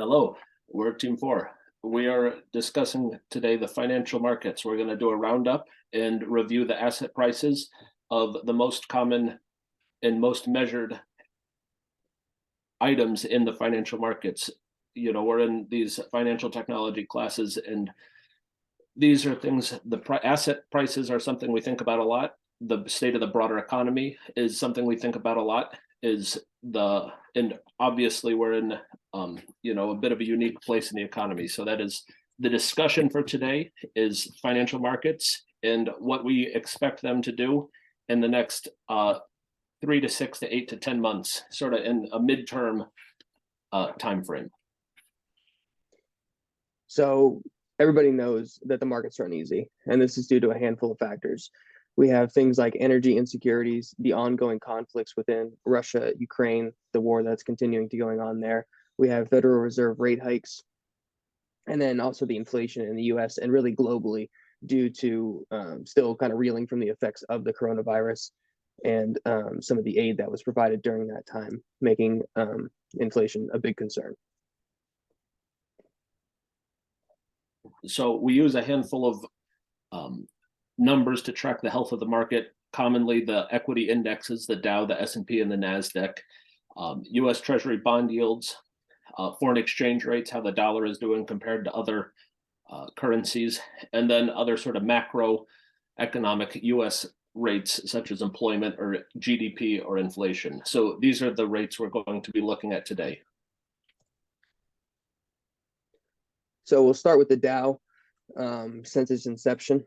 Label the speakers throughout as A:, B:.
A: Hello, we're Team Four. We are discussing today the financial markets. We're going to do a roundup and review the asset prices of the most common and most measured items in the financial markets. We're in these financial technology classes, and these are things, asset prices are something we think about a lot. The state of the broader economy is something we think about a lot. And obviously we're in a bit of a unique place in the economy. So that is the discussion for today is financial markets and what we expect them to do in the next 3 to 6 to 8 to 10 months, sort of in a midterm time frame.
B: So everybody knows that the markets are uneasy, and this is due to a handful of factors. We have things like energy insecurities, the ongoing conflicts within Russia, Ukraine, the war that's continuing to going on there. We have Federal Reserve rate hikes, and then also the inflation in the US and really globally due to still kind of reeling from the effects of the coronavirus and some of the aid that was provided during that time, making inflation a big concern.
A: So we use a handful of numbers to track the health of the market. Commonly, the equity indexes, the Dow, the S&P, and the NASDAQ, U.S. Treasury bond yields, foreign exchange rates, how the dollar is doing compared to other currencies, and then other sort of macroeconomic U.S. rates such as employment or GDP or inflation. So these are the rates we're going to be looking at today.
B: So we'll start with the Dow since its inception.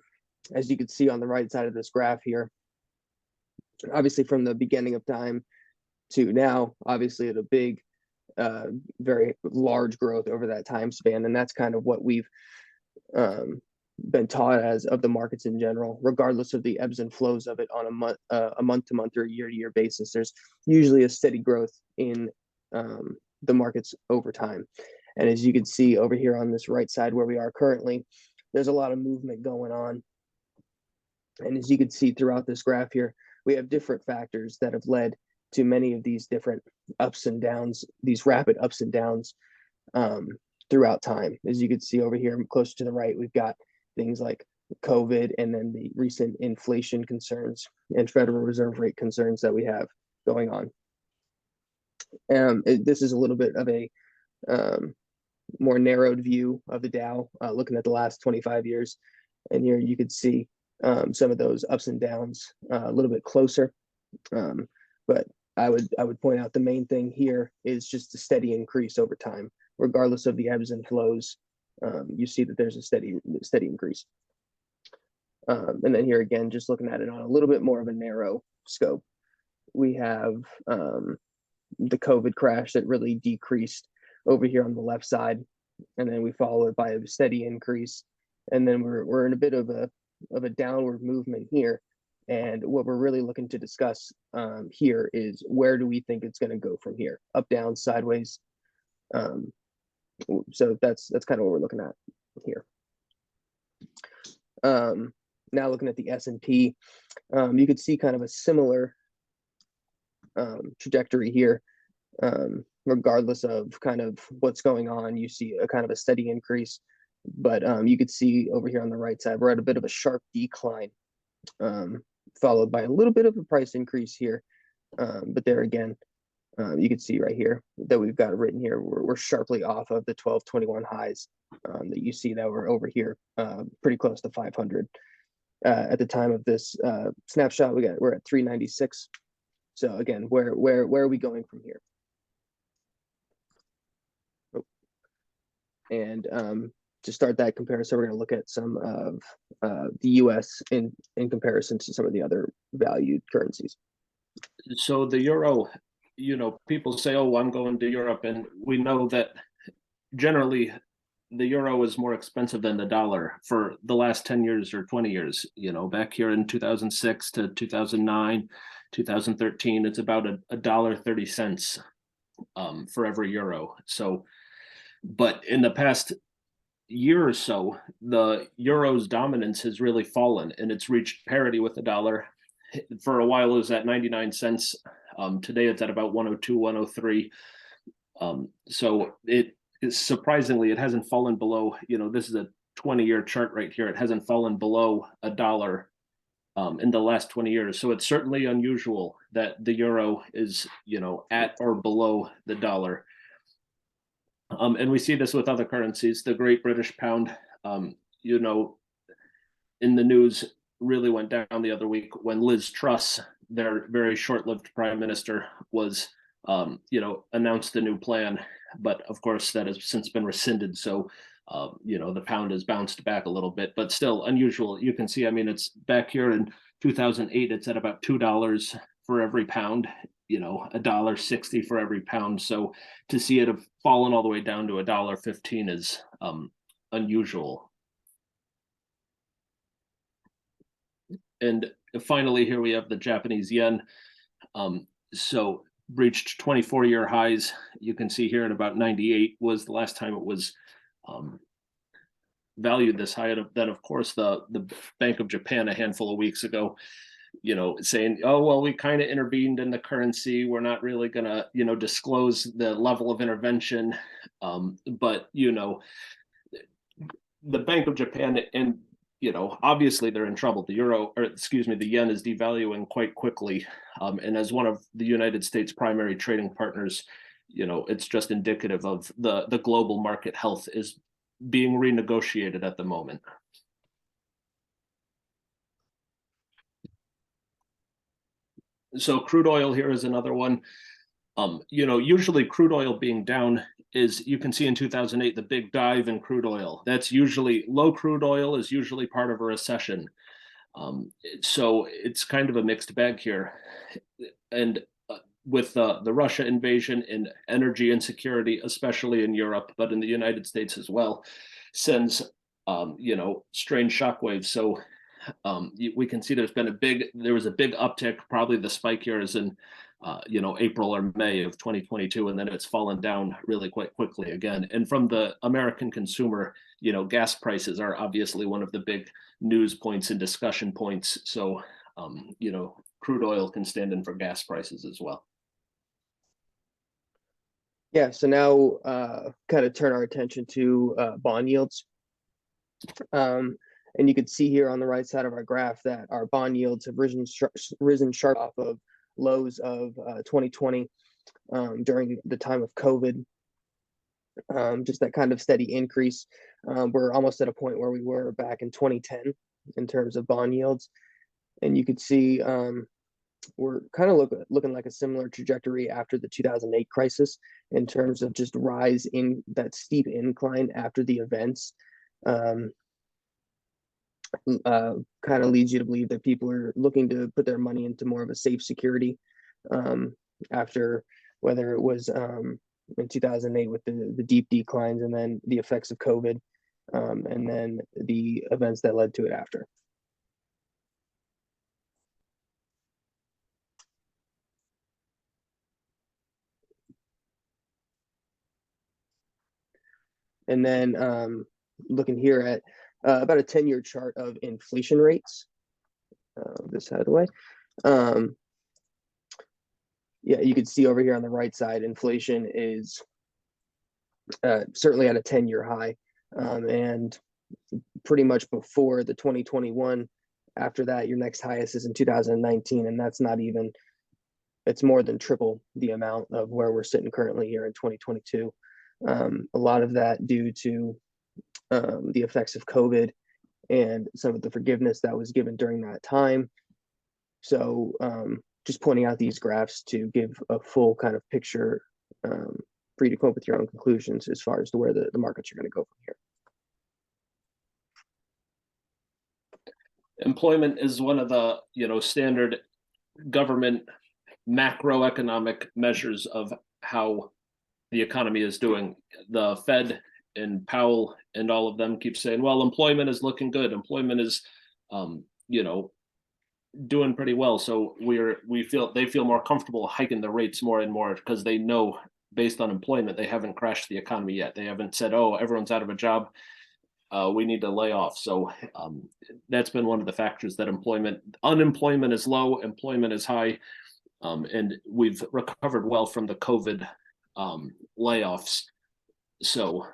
B: As you can see on the right side of this graph here, obviously from the beginning of time to now, obviously at a big, very large growth over that time span. And that's kind of what we've been taught as of the markets in general, regardless of the ebbs and flows of it on a month-to-month or year-to-year basis. There's usually a steady growth in the markets over time. And as you can see over here on this right side where we are currently, there's a lot of movement going on. And as you can see throughout this graph here, we have different factors that have led to many of these different ups and downs, these rapid ups and downs throughout time. As you can see over here, closer to the right, we've got things like COVID and then the recent inflation concerns and Federal Reserve rate concerns that we have going on. This is a little bit of a more narrowed view of the Dow, looking at the last 25 years. And here you could see some of those ups and downs a little bit closer. But I would point out the main thing here is just a steady increase over time, regardless of the ebbs and flows. You see that there's a steady increase. And then here again, just looking at it on a little bit more of a narrow scope, we have the COVID crash that really decreased over here on the left side, and then we follow it by a steady increase, and then we're in a bit of a downward movement here. And what we're really looking to discuss here is where do we think it's going to go from here, up, down, sideways. So that's kind of what we're looking at here. Now looking at the S&P, you could see kind of a similar trajectory here. Regardless of kind of what's going on, you see a kind of a steady increase. But you could see over here on the right side, we're at a bit of a sharp decline, followed by a little bit of a price increase here. But there again, you can see right here that we've got written here, we're sharply off of the 1221 highs that you see that we're over here, pretty close to 500. At the time of this snapshot, we're at 396. So again, where are we going from here? And to start that comparison, we're going to look at some of the U.S. in comparison to some of the other valued currencies.
A: So the euro, people say, oh, I'm going to Europe. And we know that generally the euro is more expensive than the dollar for the last 10 years or 20 years. Back here in 2006 to 2009, 2013, it's about $1.30 for every euro. So, but in the past year or so, the euro's dominance has really fallen and it's reached parity with the dollar. For a while, it was at 99 cents. Today, it's at about 102, 103. So it surprisingly, it hasn't fallen below, this is a 20-year chart right here. It hasn't fallen below $1 in the last 20 years. So it's certainly unusual that the euro is, at or below the dollar. And we see this with other currencies. The Great British Pound, you know, in the news really went down the other week when Liz Truss, their very short-lived prime minister, was, announced a new plan. But of course, that has since been rescinded. So, the pound has bounced back a little bit, but still unusual. You can see, I mean, it's back here in 2008, it's at about $2 for every pound, $1.60 for every pound. So to see it have fallen all the way down to $1.15 is unusual. And finally, here we have the Japanese yen. So reached 24-year highs. You can see here at about 98 was the last time it was valued this high. And then, of course, the Bank of Japan a handful of weeks ago, saying, oh, well, we kind of intervened in the currency. We're not really going to, disclose the level of intervention. But, the Bank of Japan and, obviously they're in trouble. The yen is devaluing quite quickly. And as one of the United States' primary trading partners, it's just indicative of the global market health is being renegotiated at the moment. So crude oil here is another one. Usually crude oil being down is, you can see in 2008, the big dive in crude oil. That's usually, low crude oil is usually part of a recession. So it's kind of a mixed bag here. And with the Russia invasion and energy insecurity, especially in Europe, but in the United States as well, sends, strange shockwaves. So we can see there was a big uptick. Probably the spike here is in, April or May of 2022, and then it's fallen down really quite quickly again. And from the American consumer, gas prices are obviously one of the big news points and discussion points. So, crude oil can stand in for gas prices as well.
B: Yeah, so now kind of turn our attention to bond yields. And you can see here on the right side of our graph that our bond yields have risen sharp off of lows of 2020 during the time of COVID. Just that kind of steady increase. We're almost at a point where we were back in 2010 in terms of bond yields. And you could see we're kind of looking like a similar trajectory after the 2008 crisis in terms of just rise in that steep incline after the events. Kind of leads you to believe that people are looking to put their money into more of a safe security after, whether it was in 2008 with the deep declines and then the effects of COVID and then the events that led to it after. And then looking here at about a 10-year chart of inflation rates, this side of the way. Yeah, you can see over here on the right side, inflation is certainly at a 10-year high, and pretty much before the 2021. After that, your next highest is in 2019, and that's not even, it's more than triple the amount of where we're sitting currently here in 2022. A lot of that due to the effects of COVID and some of the forgiveness that was given during that time. So just pointing out these graphs to give a full kind of picture for you to come up with your own conclusions as far as to where the markets are going to go from here.
A: Employment is one of the, standard government macroeconomic measures of how the economy is doing. The Fed and Powell and all of them keep saying, well, employment is looking good. Employment is, doing pretty well. So they feel more comfortable hiking the rates more and more because they know, based on employment, they haven't crashed the economy yet. They haven't said, oh, everyone's out of a job, we need to lay off. So that's been one of the factors that unemployment is low, employment is high, and we've recovered well from the COVID layoffs. So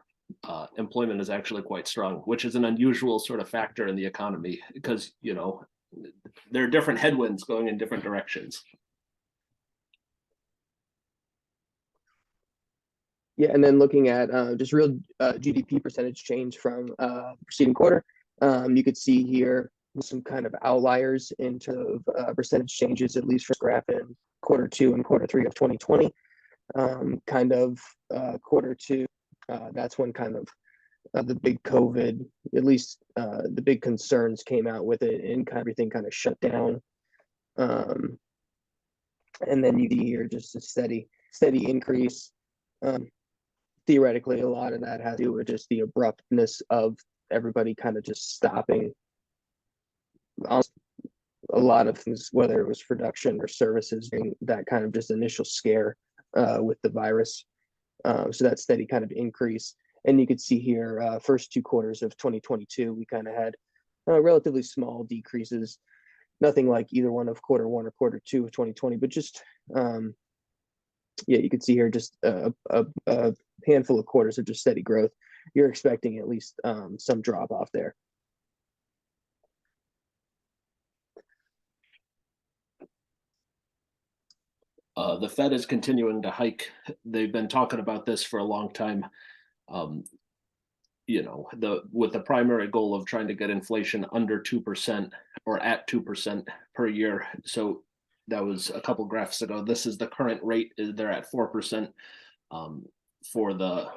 A: employment is actually quite strong, which is an unusual sort of factor in the economy because, you know, there are different headwinds going in different directions.
B: Yeah, and then looking at just real GDP percentage change from preceding quarter, you could see here some kind of outliers in terms of percentage changes, at least for graph in Q2 and Q3 of 2020. Kind of Q2, that's when kind of the big COVID, at least the big concerns came out with it, and kind of everything kind of shut down. And then you see here just a steady increase. Theoretically, a lot of that has to do with just the abruptness of everybody kind of just stopping a lot of things, whether it was production or services, during that kind of just initial scare with the virus. So that steady kind of increase. And you could see here, first 2 quarters of 2022, we kind of had relatively small decreases, nothing like either one of Q1 or Q2 of 2020, but just yeah, you can see here just a handful of quarters of just steady growth. You're expecting at least some drop off there.
A: The Fed is continuing to hike. They've been talking about this for a long time. You know, with the primary goal of trying to get inflation under 2% or at 2% per year. So that was a couple graphs ago. This is the current rate. They're at 4% for the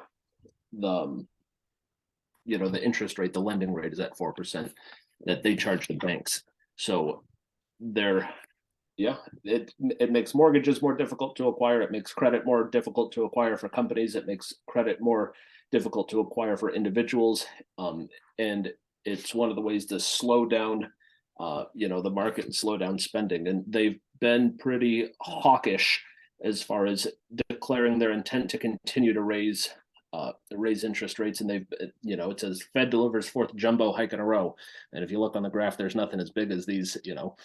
A: you know, the interest rate. The lending rate is at 4% that they charge the banks. So they're yeah, it makes mortgages more difficult to acquire. It makes credit more difficult to acquire for companies. It makes credit more difficult to acquire for individuals. And it's one of the ways to slow down, you know, the market and slow down spending. And they've been pretty hawkish as far as declaring their intent to continue to raise interest rates. And they've, you know, it says Fed delivers 4th jumbo hike in a row. And if you look on the graph, there's nothing as big as these, you know,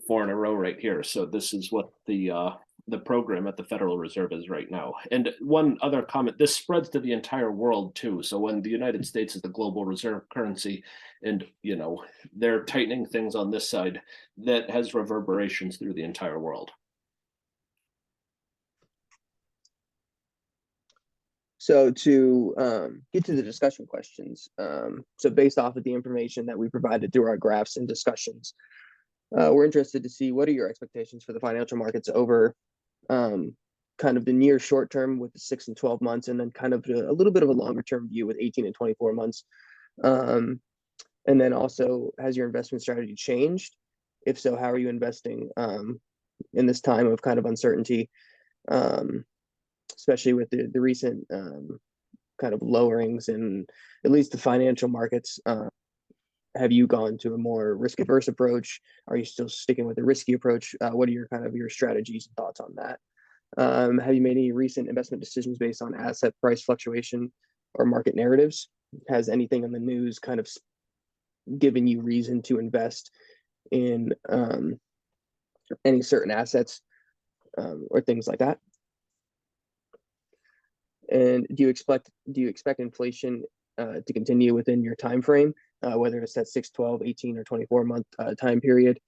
A: 4 in a row right here. So this is what the program at the Federal Reserve is right now. And one other comment, this spreads to the entire world too. So when the United States is the global reserve currency and, you know, they're tightening things on this side, that has reverberations through the entire world.
B: So to get to the discussion questions, so based off of the information that we provided through our graphs and discussions, we're interested to see what are your expectations for the financial markets over kind of the near short term with the 6 and 12 months, and then kind of a little bit of a longer term view with 18 and 24 months. And then also, has your investment strategy changed? If so, how are you investing in this time of kind of uncertainty? Especially with the recent kind of lowerings in at least the financial markets. Have you gone to a more risk averse approach? Are you still sticking with the risky approach? What are your kind of your strategies and thoughts on that? Have you made any recent investment decisions based on asset price fluctuation or market narratives? Has anything in the news kind of given you reason to invest in any certain assets or things like that? And do you expect inflation to continue within your time frame, whether it's that 6, 12, 18, or 24-month time period?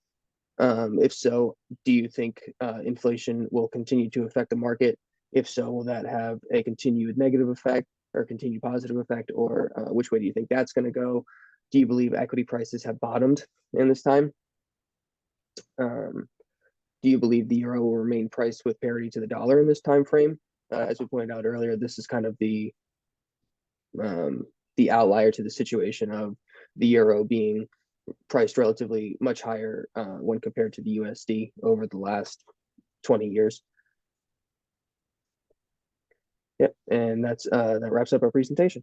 B: If so, do you think inflation will continue to affect the market? If so, will that have a continued negative effect or continued positive effect, or which way do you think that's going to go? Do you believe equity prices have bottomed in this time? Do you believe the euro will remain priced with parity to the dollar in this time frame? As we pointed out earlier, this is kind of the outlier to the situation of the euro being priced relatively much higher when compared to the USD over the last 20 years. Yep, and that wraps up our presentation.